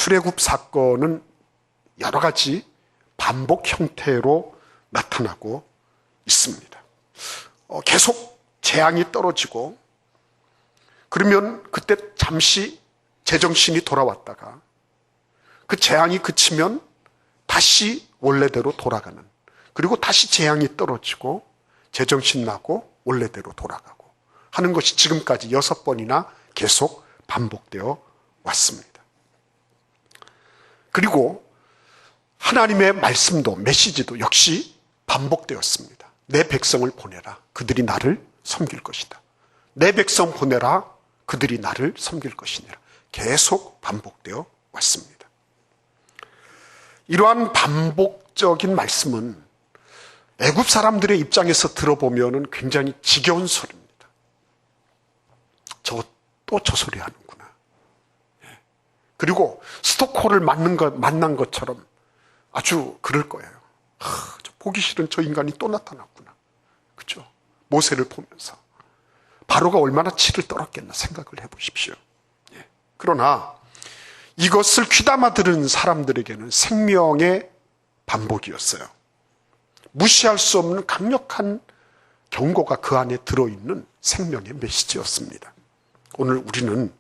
출애굽 사건은 여러 가지 반복 형태로 나타나고 있습니다. 계속 재앙이 떨어지고 그러면 그때 잠시 제정신이 돌아왔다가 그 재앙이 그치면 다시 원래대로 돌아가는, 그리고 다시 재앙이 떨어지고 제정신 나고 원래대로 돌아가고 하는 것이 지금까지 6번이나 계속 반복되어 왔습니다. 그리고 하나님의 말씀도, 메시지도 역시 반복되었습니다. 내 백성을 보내라. 그들이 나를 섬길 것이다. 내 백성 보내라. 그들이 나를 섬길 것이니라. 계속 반복되어 왔습니다. 이러한 반복적인 말씀은 애굽 사람들의 입장에서 들어보면 굉장히 지겨운 소리입니다. 또 저 소리 하는구나. 그리고 스토커를 만난 것처럼 아주 그럴 거예요. 보기 싫은 저 인간이 또 나타났구나. 그죠? 모세를 보면서 바로가 얼마나 치를 떨었겠나 생각을 해보십시오. 그러나 이것을 귀담아 들은 사람들에게는 생명의 반복이었어요. 무시할 수 없는 강력한 경고가 그 안에 들어있는 생명의 메시지였습니다. 오늘 우리는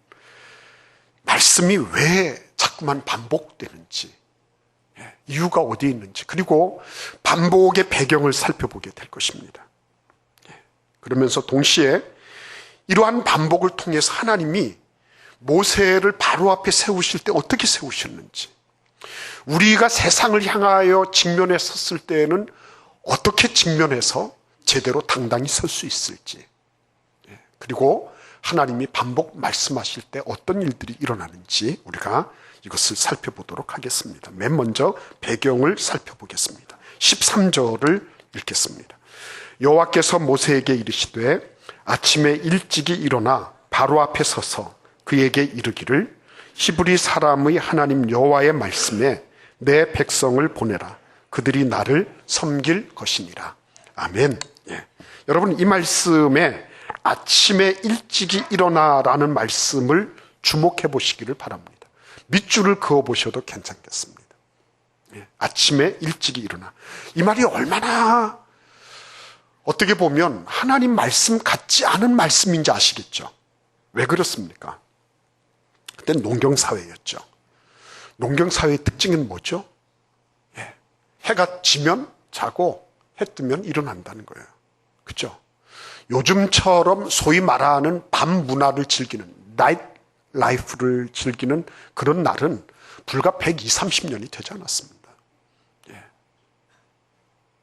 말씀이 왜 자꾸만 반복되는지, 이유가 어디에 있는지, 그리고 반복의 배경을 살펴보게 될 것입니다. 그러면서 동시에 이러한 반복을 통해서 하나님이 모세를 바로 앞에 세우실 때 어떻게 세우셨는지, 우리가 세상을 향하여 직면해 섰을 때에는 어떻게 직면해서 제대로 당당히 설 수 있을지, 그리고 하나님이 반복 말씀하실 때 어떤 일들이 일어나는지 우리가 이것을 살펴보도록 하겠습니다. 맨 먼저 배경을 살펴보겠습니다. 13절을 읽겠습니다. 여호와께서 모세에게 이르시되 아침에 일찍이 일어나 바로 앞에 서서 그에게 이르기를 히브리 사람의 하나님 여호와의 말씀에 내 백성을 보내라. 그들이 나를 섬길 것이니라. 아멘. 여러분, 이 말씀에 아침에 일찍이 일어나라는 말씀을 주목해 보시기를 바랍니다. 밑줄을 그어 보셔도 괜찮겠습니다. 아침에 일찍이 일어나. 이 말이 얼마나 어떻게 보면 하나님 말씀 같지 않은 말씀인지 아시겠죠? 왜 그렇습니까? 그때는 농경사회였죠. 농경사회의 특징은 뭐죠? 해가 지면 자고 해 뜨면 일어난다는 거예요. 그렇죠? 요즘처럼 소위 말하는 밤 문화를 즐기는, 나이트 라이프를 즐기는 그런 날은 불과 120, 30년이 되지 않았습니다.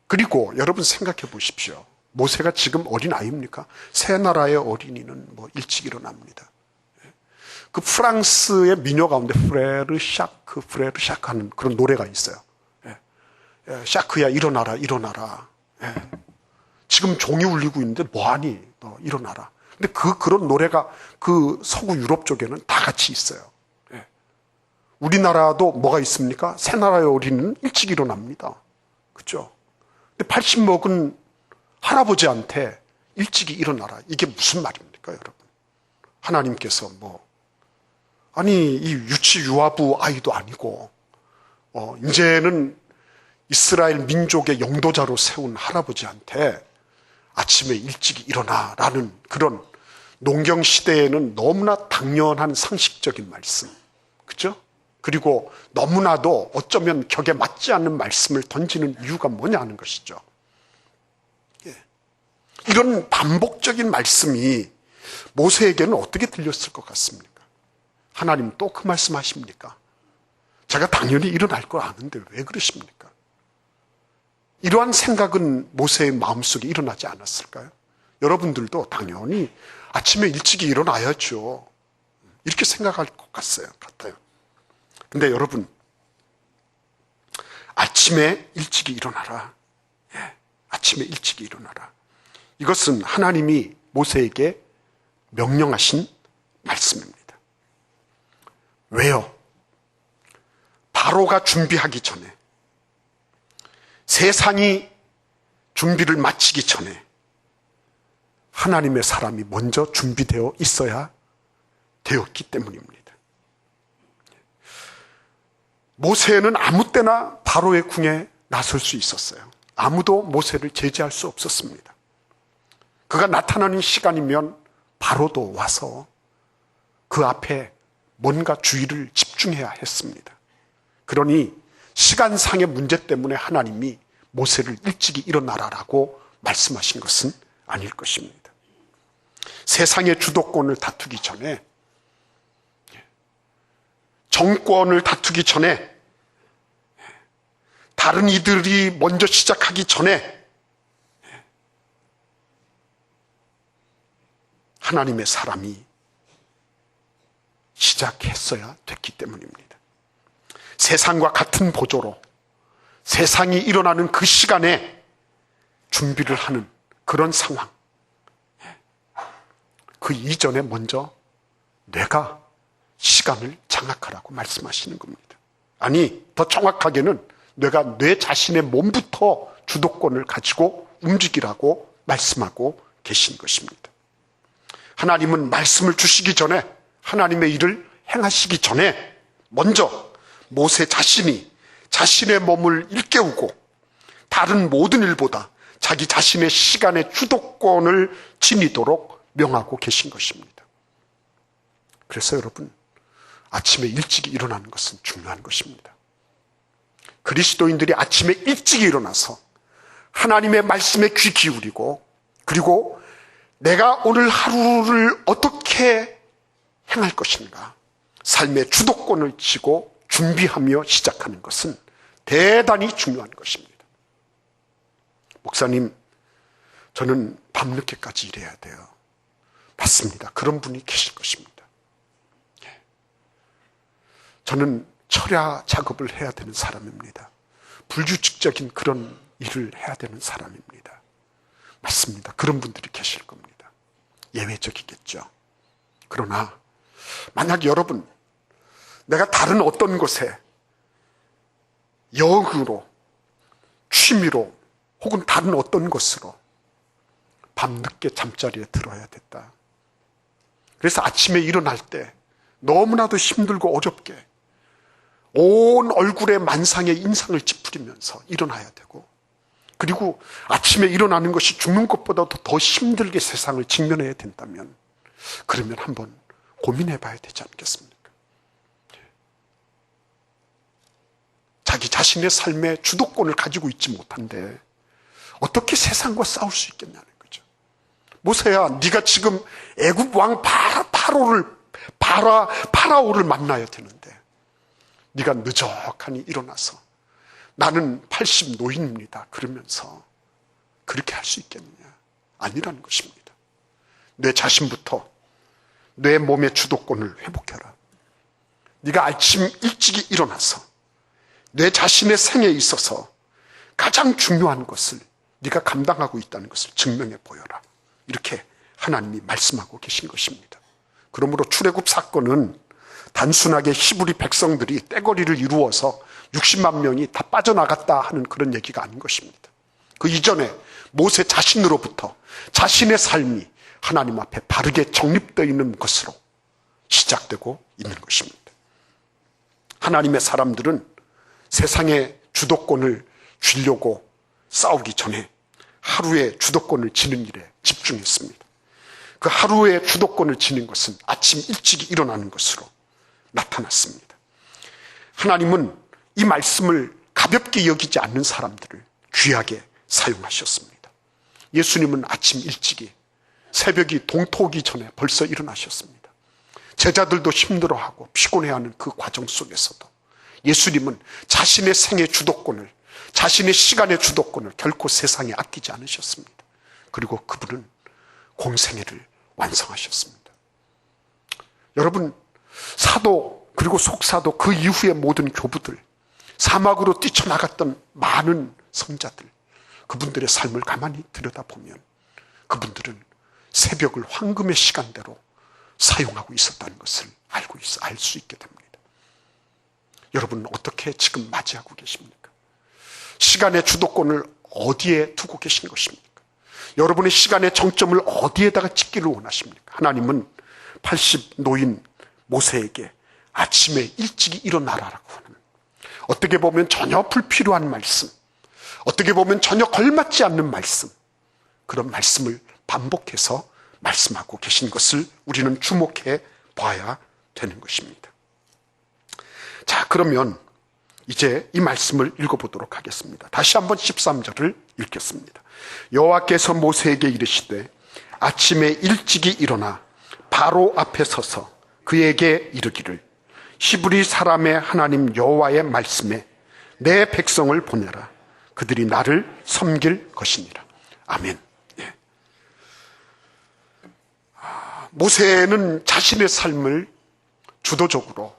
그리고 여러분 생각해 보십시오. 모세가 지금 어린아이입니까? 새 나라의 어린이는 일찍 일어납니다. 그 프랑스의 민요 가운데 프레르 샤크 하는 그런 노래가 있어요. 샤크야 일어나라 일어나라. 지금 종이 울리고 있는데 뭐하니? 너 일어나라. 근데 그런 노래가 그 서구 유럽 쪽에는 다 같이 있어요. 우리나라도 뭐가 있습니까? 새 나라의 어린이는 일찍 일어납니다. 그렇죠? 근데 80 먹은 할아버지한테 일찍이 일어나라. 이게 무슨 말입니까, 여러분? 하나님께서 아니 이 유치 유아부 아이도 아니고 이제는 이스라엘 민족의 영도자로 세운 할아버지한테 아침에 일찍 일어나라는 그런 농경 시대에는 너무나 당연한 상식적인 말씀, 그렇죠? 그리고 너무나도 어쩌면 격에 맞지 않는 말씀을 던지는 이유가 뭐냐 하는 것이죠. 이런 반복적인 말씀이 모세에게는 어떻게 들렸을 것 같습니까? 하나님 또 그 말씀하십니까? 제가 당연히 일어날 걸 아는데 왜 그러십니까? 이러한 생각은 모세의 마음속에 일어나지 않았을까요? 여러분들도 당연히 아침에 일찍이 일어나야죠. 이렇게 생각할 것 같아요. 근데 여러분, 아침에 일찍이 일어나라. 아침에 일찍이 일어나라. 이것은 하나님이 모세에게 명령하신 말씀입니다. 왜요? 바로가 준비하기 전에, 세상이 준비를 마치기 전에 하나님의 사람이 먼저 준비되어 있어야 되었기 때문입니다. 모세는 아무 때나 바로의 궁에 나설 수 있었어요. 아무도 모세를 제지할 수 없었습니다. 그가 나타나는 시간이면 바로도 와서 그 앞에 뭔가 주의를 집중해야 했습니다. 그러니 시간상의 문제 때문에 하나님이 모세를 일찍이 일어나라라고 말씀하신 것은 아닐 것입니다. 세상의 주도권을 다투기 전에, 정권을 다투기 전에, 다른 이들이 먼저 시작하기 전에 하나님의 사람이 시작했어야 됐기 때문입니다. 세상과 같은 보조로 세상이 일어나는 그 시간에 준비를 하는 그런 상황, 그 이전에 먼저 뇌가 시간을 장악하라고 말씀하시는 겁니다. 아니, 더 정확하게는 뇌가 뇌 자신의 몸부터 주도권을 가지고 움직이라고 말씀하고 계신 것입니다. 하나님은 말씀을 주시기 전에, 하나님의 일을 행하시기 전에 먼저 모세 자신이 자신의 몸을 일깨우고 다른 모든 일보다 자기 자신의 시간의 주도권을 지니도록 명하고 계신 것입니다. 그래서 여러분, 아침에 일찍 일어나는 것은 중요한 것입니다. 그리스도인들이 아침에 일찍 일어나서 하나님의 말씀에 귀 기울이고, 그리고 내가 오늘 하루를 어떻게 행할 것인가, 삶의 주도권을 쥐고 준비하며 시작하는 것은 대단히 중요한 것입니다. 목사님, 저는 밤늦게까지 일해야 돼요. 맞습니다. 그런 분이 계실 것입니다. 저는 철야 작업을 해야 되는 사람입니다. 불규칙적인 그런 일을 해야 되는 사람입니다. 맞습니다. 그런 분들이 계실 겁니다. 예외적이겠죠. 그러나 만약 여러분, 내가 다른 어떤 곳에 여흥으로, 취미로, 혹은 다른 어떤 것으로 밤늦게 잠자리에 들어야 됐다. 그래서 아침에 일어날 때 너무나도 힘들고 어렵게 온 얼굴에 만상의 인상을 찌푸리면서 일어나야 되고, 그리고 아침에 일어나는 것이 죽는 것보다도 더 힘들게 세상을 직면해야 된다면, 그러면 한번 고민해 봐야 되지 않겠습니까? 자기 자신의 삶의 주도권을 가지고 있지 못한데 어떻게 세상과 싸울 수 있겠냐는 거죠. 모세야, 네가 지금 애굽 왕 파라오를 만나야 되는데 네가 느적하니 일어나서 나는 80 노인입니다 그러면서 그렇게 할 수 있겠느냐? 아니라는 것입니다. 내 자신부터 내 몸의 주도권을 회복해라. 네가 아침 일찍이 일어나서 내 자신의 생에 있어서 가장 중요한 것을 네가 감당하고 있다는 것을 증명해 보여라. 이렇게 하나님이 말씀하고 계신 것입니다. 그러므로 출애굽 사건은 단순하게 히브리 백성들이 떼거리를 이루어서 60만 명이 다 빠져나갔다 하는 그런 얘기가 아닌 것입니다. 그 이전에 모세 자신으로부터 자신의 삶이 하나님 앞에 바르게 정립되어 있는 것으로 시작되고 있는 것입니다. 하나님의 사람들은 세상의 주도권을 쥐려고 싸우기 전에 하루의 주도권을 지는 일에 집중했습니다. 그 하루의 주도권을 지는 것은 아침 일찍 일어나는 것으로 나타났습니다. 하나님은 이 말씀을 가볍게 여기지 않는 사람들을 귀하게 사용하셨습니다. 예수님은 아침 일찍이 새벽이 동토기 전에 벌써 일어나셨습니다. 제자들도 힘들어하고 피곤해하는 그 과정 속에서도 예수님은 자신의 생의 주도권을, 자신의 시간의 주도권을 결코 세상에 아끼지 않으셨습니다. 그리고 그분은 공생애를 완성하셨습니다. 여러분, 사도 그리고 속사도 그 이후의 모든 교부들, 사막으로 뛰쳐나갔던 많은 성자들, 그분들의 삶을 가만히 들여다보면 그분들은 새벽을 황금의 시간대로 사용하고 있었다는 것을 알 수 있게 됩니다. 여러분은 어떻게 지금 맞이하고 계십니까? 시간의 주도권을 어디에 두고 계신 것입니까? 여러분의 시간의 정점을 어디에다가 찍기를 원하십니까? 하나님은 80 노인 모세에게 아침에 일찍 일어나라고 하는, 어떻게 보면 전혀 불필요한 말씀, 어떻게 보면 전혀 걸맞지 않는 말씀, 그런 말씀을 반복해서 말씀하고 계신 것을 우리는 주목해 봐야 되는 것입니다. 자, 그러면 이제 이 말씀을 읽어보도록 하겠습니다. 다시 한번 13절을 읽겠습니다. 여호와께서 모세에게 이르시되 아침에 일찍이 일어나 바로 앞에 서서 그에게 이르기를 히브리 사람의 하나님 여호와의 말씀에 내 백성을 보내라. 그들이 나를 섬길 것이니라. 아멘. 예. 모세는 자신의 삶을 주도적으로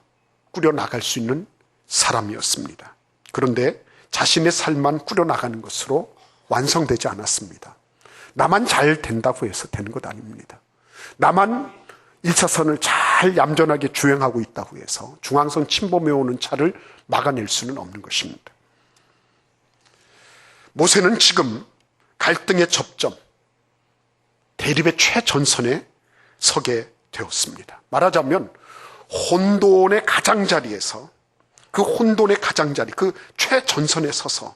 꾸려나갈 수 있는 사람이었습니다. 그런데 자신의 삶만 꾸려나가는 것으로 완성되지 않았습니다. 나만 잘 된다고 해서 되는 것 아닙니다. 나만 1차선을 잘 얌전하게 주행하고 있다고 해서 중앙선 침범해 오는 차를 막아낼 수는 없는 것입니다. 모세는 지금 갈등의 접점, 대립의 최전선에 서게 되었습니다. 말하자면 혼돈의 가장자리에서, 그 혼돈의 가장자리, 그 최전선에 서서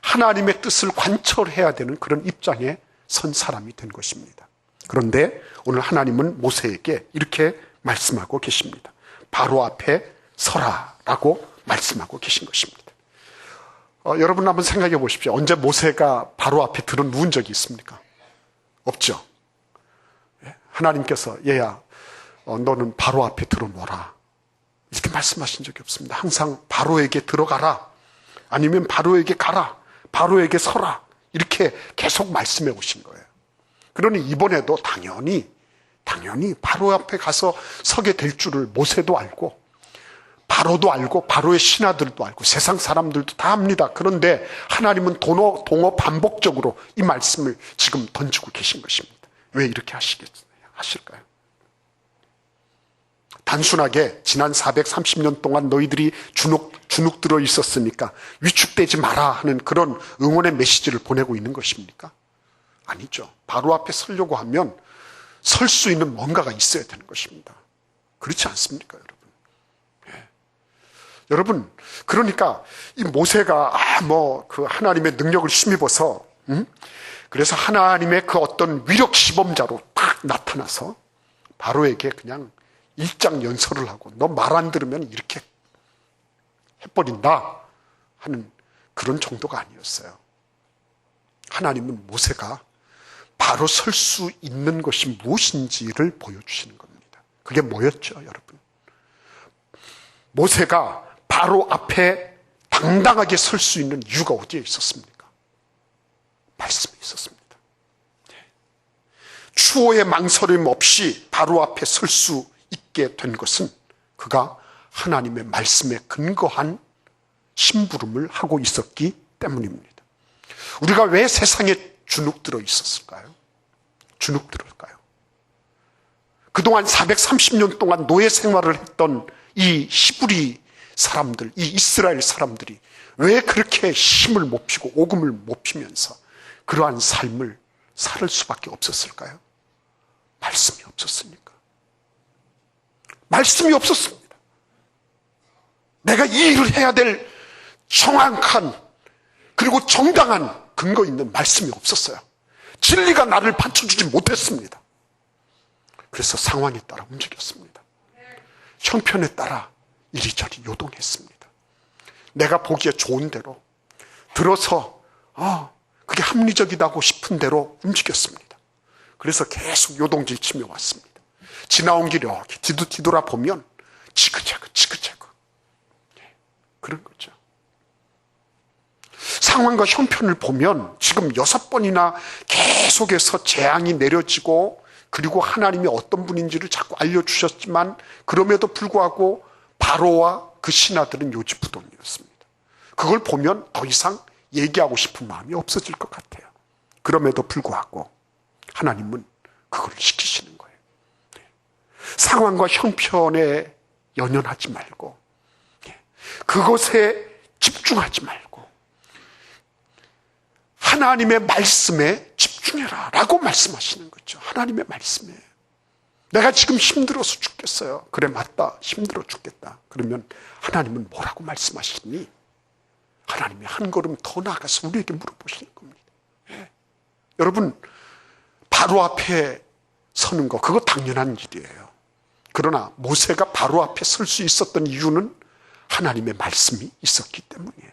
하나님의 뜻을 관철해야 되는 그런 입장에 선 사람이 된 것입니다. 그런데 오늘 하나님은 모세에게 이렇게 말씀하고 계십니다. 바로 앞에 서라라고 말씀하고 계신 것입니다. 여러분 한번 생각해 보십시오. 언제 모세가 바로 앞에 들어 누운 적이 있습니까? 없죠. 하나님께서 얘야 너는 바로 앞에 들어놓아라 이렇게 말씀하신 적이 없습니다. 항상 바로에게 들어가라, 아니면 바로에게 가라, 바로에게 서라, 이렇게 계속 말씀해 오신 거예요. 그러니 이번에도 당연히 바로 앞에 가서 서게 될 줄을 모세도 알고 바로도 알고 바로의 신하들도 알고 세상 사람들도 다 압니다. 그런데 하나님은 동어 반복적으로 이 말씀을 지금 던지고 계신 것입니다. 왜 이렇게 하실까요? 단순하게 지난 430년 동안 너희들이 주눅 들어 있었으니까 위축되지 마라 하는 그런 응원의 메시지를 보내고 있는 것입니까? 아니죠. 바로 앞에 서려고 하면 설 수 있는 뭔가가 있어야 되는 것입니다. 그렇지 않습니까, 여러분? 예. 여러분, 그러니까 이 모세가 그 하나님의 능력을 힘입어서 그래서 하나님의 그 어떤 위력 시범자로 딱 나타나서 바로에게 그냥 일장연설을 하고 너 말 안 들으면 이렇게 해버린다 하는 그런 정도가 아니었어요. 하나님은 모세가 바로 설 수 있는 것이 무엇인지를 보여주시는 겁니다. 그게 뭐였죠, 여러분? 모세가 바로 앞에 당당하게 설 수 있는 이유가 어디에 있었습니까? 말씀에 있었습니다. 추호의 망설임 없이 바로 앞에 설 수 있게 된 것은 그가 하나님의 말씀에 근거한 심부름을 하고 있었기 때문입니다. 우리가 왜 세상에 주눅들어 있었을까요? 주눅들을까요? 그동안 430년 동안 노예 생활을 했던 이 히브리 사람들, 이 이스라엘 사람들이 왜 그렇게 힘을 못 피고 오금을 못 피면서 그러한 삶을 살 수밖에 없었을까요? 말씀이 없었으니까. 말씀이 없었습니다. 내가 이 일을 해야 될 정확한 그리고 정당한 근거 있는 말씀이 없었어요. 진리가 나를 받쳐주지 못했습니다. 그래서 상황에 따라 움직였습니다. 형편에 따라 이리저리 요동했습니다. 내가 보기에 좋은 대로 들어서 그게 합리적이다고 싶은 대로 움직였습니다. 그래서 계속 요동질치며 왔습니다. 지나온 길 이렇게 뒤돌아보면 지그재그 그런 거죠. 상황과 형편을 보면 지금 6번이나 계속해서 재앙이 내려지고 그리고 하나님이 어떤 분인지를 자꾸 알려주셨지만 그럼에도 불구하고 바로와 그 신하들은 요지부동이었습니다. 그걸 보면 더 이상 얘기하고 싶은 마음이 없어질 것 같아요. 그럼에도 불구하고 하나님은 그걸 시키시는 거예요. 상황과 형편에 연연하지 말고 그것에 집중하지 말고 하나님의 말씀에 집중해라 라고 말씀하시는 거죠. 하나님의 말씀에. 내가 지금 힘들어서 죽겠어요. 그래, 맞다. 힘들어 죽겠다. 그러면 하나님은 뭐라고 말씀하시니? 하나님이 한 걸음 더 나아가서 우리에게 물어보시는 겁니다. 예. 여러분, 바로 앞에 서는 거, 그거 당연한 일이에요. 그러나 모세가 바로 앞에 설 수 있었던 이유는 하나님의 말씀이 있었기 때문이에요.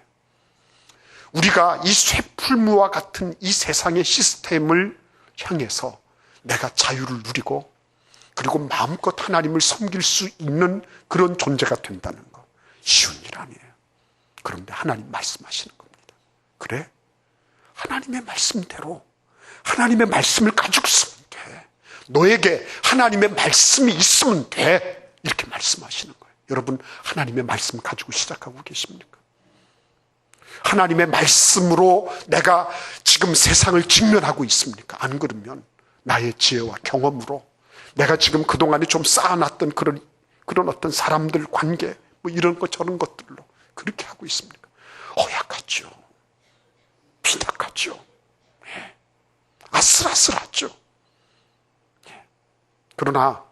우리가 이 쇠풀무와 같은 이 세상의 시스템을 향해서 내가 자유를 누리고 그리고 마음껏 하나님을 섬길 수 있는 그런 존재가 된다는 거, 쉬운 일 아니에요. 그런데 하나님 말씀하시는 겁니다. 그래, 하나님의 말씀대로 하나님의 말씀을 가지고 있으면 돼. 너에게 하나님의 말씀이 있으면 돼. 이렇게 말씀하시는 거예요. 여러분, 하나님의 말씀 가지고 시작하고 계십니까? 하나님의 말씀으로 내가 지금 세상을 직면하고 있습니까? 안 그러면 나의 지혜와 경험으로 내가 지금 그동안에 좀 쌓아놨던 그런 어떤 사람들 관계, 뭐 이런 것 저런 것들로 그렇게 하고 있습니까? 허약하죠. 빈약하죠. 아슬아슬하죠. 그러나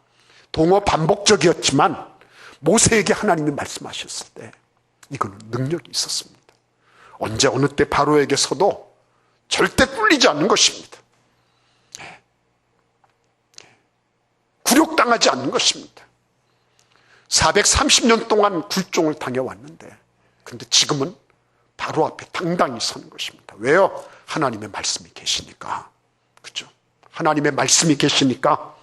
동어 반복적이었지만 모세에게 하나님이 말씀하셨을 때 이거는 능력이 있었습니다. 언제 어느 때 바로에게서도 절대 뚫리지 않는 것입니다. 굴욕당하지 않는 것입니다. 430년 동안 굴종을 당해왔는데 근데 지금은 바로 앞에 당당히 서는 것입니다. 왜요? 하나님의 말씀이 계시니까. 그렇죠? 하나님의 말씀이 계시니까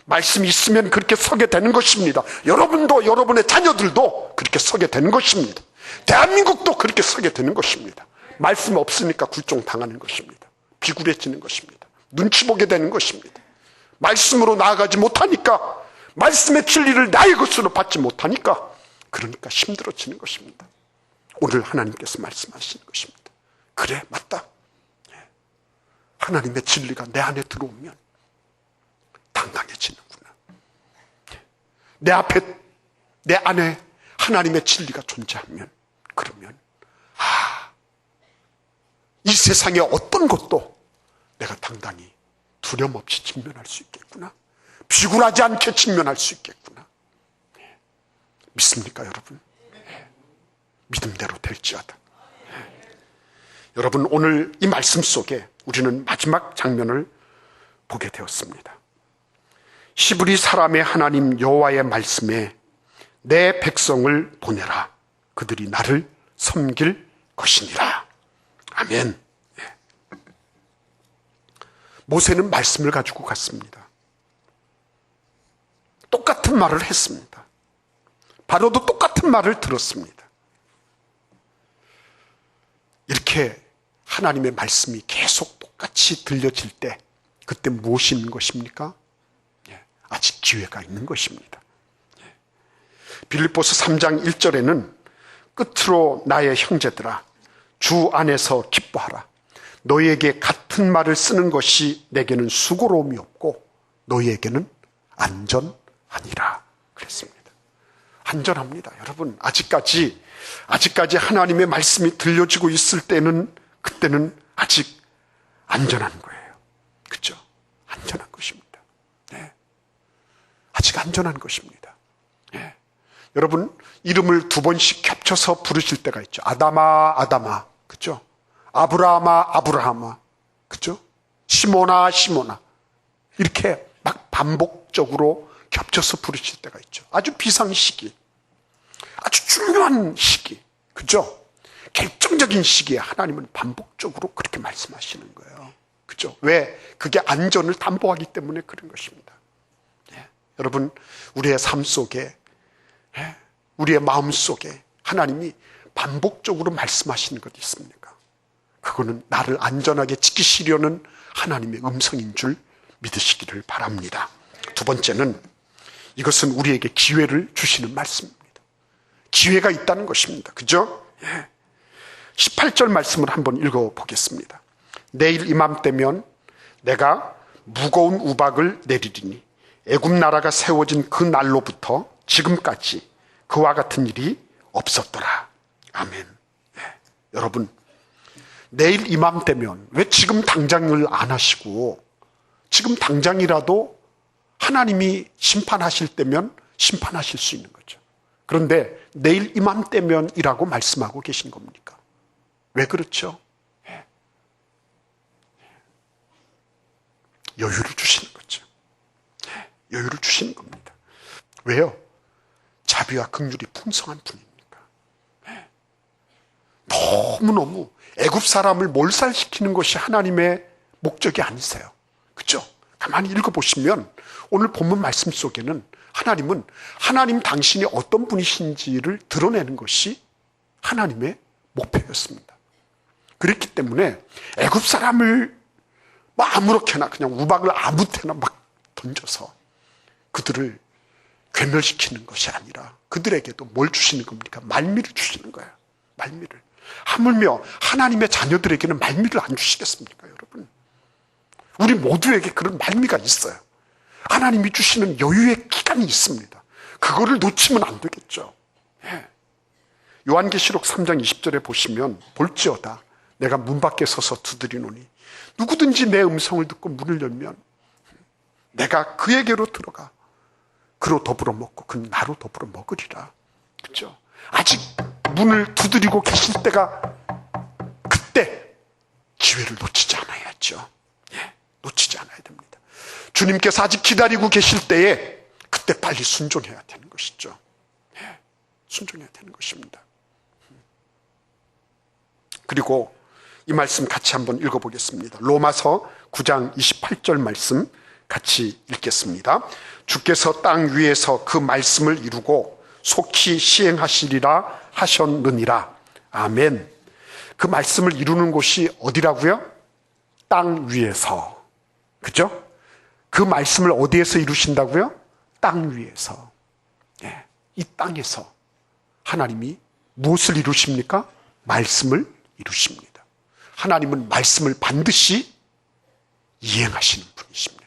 말씀이 있으면 그렇게 서게 되는 것입니다. 여러분도 여러분의 자녀들도 그렇게 서게 되는 것입니다. 대한민국도 그렇게 서게 되는 것입니다. 말씀 없으니까 굴종 당하는 것입니다. 비굴해지는 것입니다. 눈치 보게 되는 것입니다. 말씀으로 나아가지 못하니까, 말씀의 진리를 나의 것으로 받지 못하니까, 그러니까 힘들어지는 것입니다. 오늘 하나님께서 말씀하시는 것입니다. 그래, 맞다. 하나님의 진리가 내 안에 들어오면 당당해지는구나. 내 앞에, 내 안에 하나님의 진리가 존재하면, 그러면 이 세상의 어떤 것도 내가 당당히 두려움 없이 직면할 수 있겠구나. 비굴하지 않게 직면할 수 있겠구나. 믿습니까, 여러분? 믿음대로 될지어다. 여러분, 오늘 이 말씀 속에 우리는 마지막 장면을 보게 되었습니다. 히브리 사람의 하나님 여호와의 말씀에 내 백성을 보내라. 그들이 나를 섬길 것이니라. 아멘. 모세는 말씀을 가지고 갔습니다. 똑같은 말을 했습니다. 바로도 똑같은 말을 들었습니다. 이렇게 하나님의 말씀이 계속 똑같이 들려질 때 그때 무엇이 있는 것입니까? 아직 기회가 있는 것입니다. 빌립보서 3장 1절에는 끝으로 나의 형제들아 주 안에서 기뻐하라. 너희에게 같은 말을 쓰는 것이 내게는 수고로움이 없고 너희에게는 안전하니라 그랬습니다. 안전합니다. 여러분, 아직까지 하나님의 말씀이 들려지고 있을 때는, 그때는 아직 안전한 거예요. 그렇죠? 안전한 것입니다. 네. 아직 안전한 것입니다. 네. 여러분, 이름을 2번씩 겹쳐서 부르실 때가 있죠. 아담아, 아담아. 그렇죠? 아브라함아, 아브라함아. 그렇죠? 시몬아, 시몬아. 이렇게 막 반복적으로 겹쳐서 부르실 때가 있죠. 아주 비상시기, 아주 중요한 시기, 그죠? 결정적인 시기에 하나님은 반복적으로 그렇게 말씀하시는 거예요. 그죠? 왜? 그게 안전을 담보하기 때문에 그런 것입니다. 예. 여러분, 우리의 삶 속에, 우리의 마음 속에 하나님이 반복적으로 말씀하시는 것이 있습니까? 그거는 나를 안전하게 지키시려는 하나님의 음성인 줄 믿으시기를 바랍니다. 두 번째는 이것은 우리에게 기회를 주시는 말씀입니다. 기회가 있다는 것입니다. 그죠? 예. 18절 말씀을 한번 읽어보겠습니다. 내일 이맘때면 내가 무거운 우박을 내리리니 애굽 나라가 세워진 그 날로부터 지금까지 그와 같은 일이 없었더라. 아멘. 예. 여러분, 내일 이맘때면 왜 지금 당장을 안 하시고 지금 당장이라도 하나님이 심판하실 때면 심판하실 수 있는 거죠. 그런데 내일 이맘때면이라고 말씀하고 계신 겁니까? 왜 그렇죠? 여유를 주시는 거죠. 여유를 주시는 겁니다. 왜요? 자비와 긍휼이 풍성한 분이니까. 너무너무 애굽 사람을 몰살시키는 것이 하나님의 목적이 아니세요. 그렇죠? 가만히 읽어보시면 오늘 본문 말씀 속에는 하나님은 하나님 당신이 어떤 분이신지를 드러내는 것이 하나님의 목표였습니다. 그렇기 때문에 애굽 사람을 뭐 아무렇게나 그냥 우박을 아무 때나 막 던져서 그들을 괴멸시키는 것이 아니라 그들에게도 뭘 주시는 겁니까? 말미를 주시는 거예요. 말미를. 하물며 하나님의 자녀들에게는 말미를 안 주시겠습니까, 여러분? 우리 모두에게 그런 말미가 있어요. 하나님이 주시는 여유의 기간이 있습니다. 그거를 놓치면 안 되겠죠. 요한계시록 3장 20절에 보시면 볼지어다 내가 문 밖에 서서 두드리노니 누구든지 내 음성을 듣고 문을 열면 내가 그에게로 들어가 그로 더불어 먹고 그는 나로 더불어 먹으리라. 그렇죠? 아직 문을 두드리고 계실 때가 그때 기회를 놓치지 않아야죠. 놓치지 않아야 됩니다. 주님께서 아직 기다리고 계실 때에 그때 빨리 순종해야 되는 것이죠. 순종해야 되는 것입니다. 그리고 이 말씀 같이 한번 읽어보겠습니다. 로마서 9장 28절 말씀 같이 읽겠습니다. 주께서 땅 위에서 그 말씀을 이루고 속히 시행하시리라 하셨느니라. 아멘. 그 말씀을 이루는 곳이 어디라고요? 땅 위에서. 그죠? 그 말씀을 어디에서 이루신다고요? 땅 위에서. 이 땅에서 하나님이 무엇을 이루십니까? 말씀을 이루십니다. 하나님은 말씀을 반드시 이행하시는 분이십니다.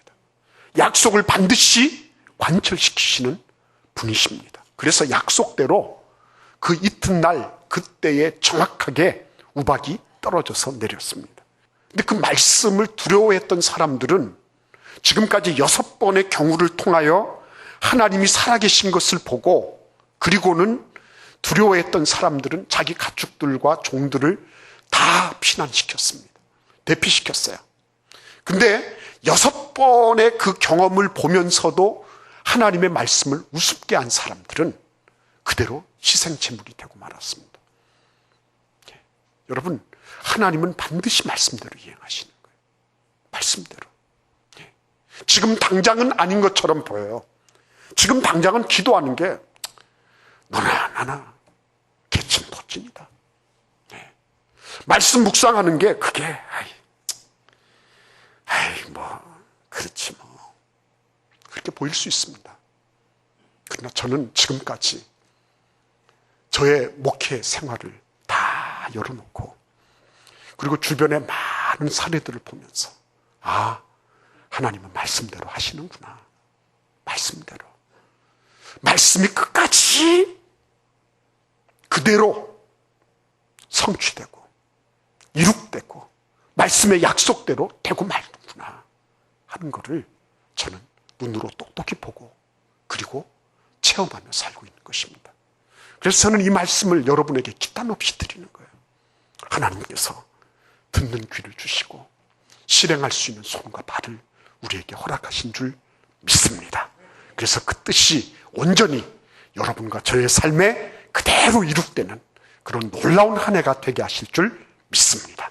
약속을 반드시 관철시키시는 분이십니다. 그래서 약속대로 그 이튿날 그때에 정확하게 우박이 떨어져서 내렸습니다. 근데 그 말씀을 두려워했던 사람들은 지금까지 6번의 경우를 통하여 하나님이 살아계신 것을 보고 그리고는 두려워했던 사람들은 자기 가축들과 종들을 다 피난시켰습니다. 대피시켰어요. 근데 6번의 그 경험을 보면서도 하나님의 말씀을 우습게 한 사람들은 그대로 희생제물이 되고 말았습니다. 여러분, 하나님은 반드시 말씀대로 이행하시는 거예요. 말씀대로. 지금 당장은 아닌 것처럼 보여요. 지금 당장은 기도하는 게 너나 나나 개친포진이다. 말씀 묵상하는 게 그게 그렇지 뭐 그렇게 보일 수 있습니다. 그러나 저는 지금까지 저의 목회 생활을 다 열어놓고 그리고 주변의 많은 사례들을 보면서 하나님은 말씀대로 하시는구나. 말씀대로. 말씀이 끝까지 그대로 성취되고 이룩되고 말씀의 약속대로 되고 말는구나 하는 것을 저는 눈으로 똑똑히 보고 그리고 체험하며 살고 있는 것입니다. 그래서 저는 이 말씀을 여러분에게 기탄 없이 드리는 거예요. 하나님께서 듣는 귀를 주시고 실행할 수 있는 손과 발을 우리에게 허락하신 줄 믿습니다. 그래서 그 뜻이 온전히 여러분과 저의 삶에 그대로 이룩되는 그런 놀라운 한 해가 되게 하실 줄 믿습니다.